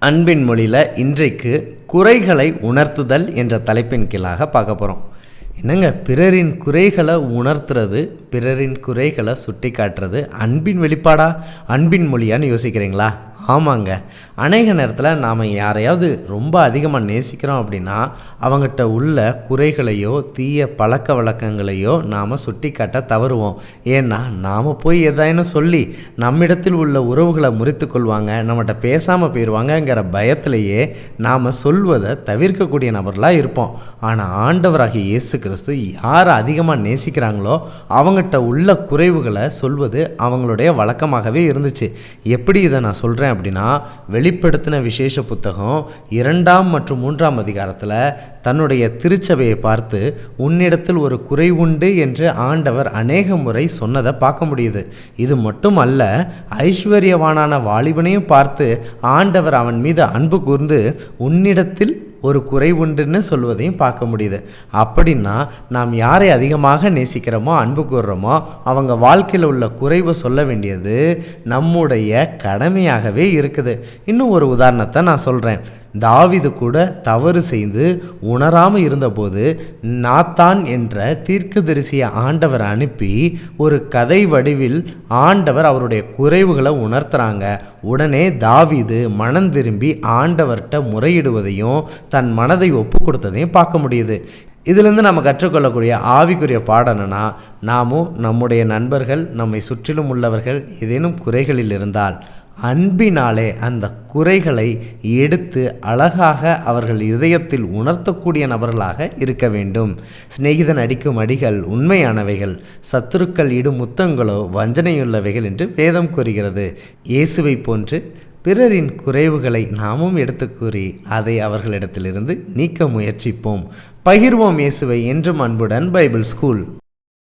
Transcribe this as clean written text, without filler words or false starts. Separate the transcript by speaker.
Speaker 1: அன்பின் மொழியில் இன்றைக்கு குறைகளை உணர்த்துதல் என்ற தலைப்பின் கீழாக பார்க்க போகிறோம். என்னங்க, பிறரின் குறைகளை உணர்த்துறது, பிறரின் குறைகளை சுட்டி காட்டுறது அன்பின் வெளிப்பாடா, அன்பின் மொழியான்னு யோசிக்கிறீங்களா? ஆமாங்க. அநேக நேரத்தில் நாம் யாரையாவது ரொம்ப அதிகமாக நேசிக்கிறோம் அப்படின்னா அவங்ககிட்ட உள்ள குறைகளையோ தீய பழக்க வழக்கங்களையோ நாம் சுட்டி காட்ட தவறுவோம். ஏன்னா நாம் போய் எதாயின்னு சொல்லி நம்மிடத்தில் உள்ள உறவுகளை முறித்து கொள்வாங்க, நம்மகிட்ட பேசாமல் போயிடுவாங்கங்கிற பயத்திலேயே நாம் சொல்வதை தவிர்க்கக்கூடிய நபர்களாக இருப்போம். ஆனால் ஆண்டவராகிய இயேசு கிறிஸ்து யாரை அதிகமாக நேசிக்கிறாங்களோ அவங்ககிட்ட உள்ள குறைவுகளை சொல்வது அவங்களுடைய வழக்கமாகவே இருந்துச்சு. எப்படி இதை நான் சொல்கிறேன் அப்படின்னா, வெளிப்படுத்தின விசேஷ புத்தகம் 2 மற்றும் 3 அதிகாரத்தில் தன்னுடைய திருச்சபையை பார்த்து உன்னிடத்தில் ஒரு குறை உண்டு என்று ஆண்டவர் அநேக முறை சொன்னதை பார்க்க முடியுது. இது மட்டும் அல்ல, ஐஸ்வர்யவானான வாலிபனையும் பார்த்து ஆண்டவர் அவன் மீது அன்பு கூர்ந்து உன்னிடத்தில் ஒரு குறை உண்டுன்னு சொல்வதையும் பார்க்க முடியுது. அப்படின்னா நாம் யாரை அதிகமாக நேசிக்கிறோமோ அன்பு கூறுறோமோ அவங்க வாழ்க்கையில் உள்ள குறைவை சொல்ல வேண்டியது நம்முடைய கடமையாகவே இருக்குது. இன்னும் ஒரு உதாரணத்தை நான் சொல்கிறேன். தாவீது கூட தவறு செய்து உணராமல் இருந்தபோது நாத்தான் என்ற தீர்க்கதரிசியை ஆண்டவர் அனுப்பி ஒரு கதை வடிவில் ஆண்டவர் அவருடைய குறைவுகளை உணர்த்துறாங்க. உடனே தாவீது மனம் திரும்பி ஆண்டவர்கிட்ட முறையிடுவதையும் தன் மனதை ஒப்பு கொடுத்ததையும் பார்க்க முடியுது. இதிலிருந்து நம்ம கற்றுக்கொள்ளக்கூடிய ஆவிக்குரிய பாடம் என்னன்னா, நாமும் நம்முடைய நண்பர்கள் நம்மை சுற்றிலும் உள்ளவர்கள் ஏதேனும் குறைகளில் இருந்தால் அன்பினாலே அந்த குறைகளை எடுத்து அழகாக அவர்கள் இதயத்தில் உணர்த்தக்கூடிய நபர்களாக இருக்க வேண்டும். சிநேகிதன் அடிக்கும் அடிகள் உண்மையானவைகள், சத்துருக்கள் இடும் முத்தங்களோ வஞ்சனையுள்ளவைகள் என்று வேதம் கூறுகிறது. இயேசுவை போன்று பிறரின் குறைவுகளை நாமும் எடுத்து கூறி அதை அவர்களிடத்திலிருந்து நீக்க முயற்சிப்போம். பகிர்வோம் இயேசுவை என்றும் அன்புடன் பைபிள் ஸ்கூல்.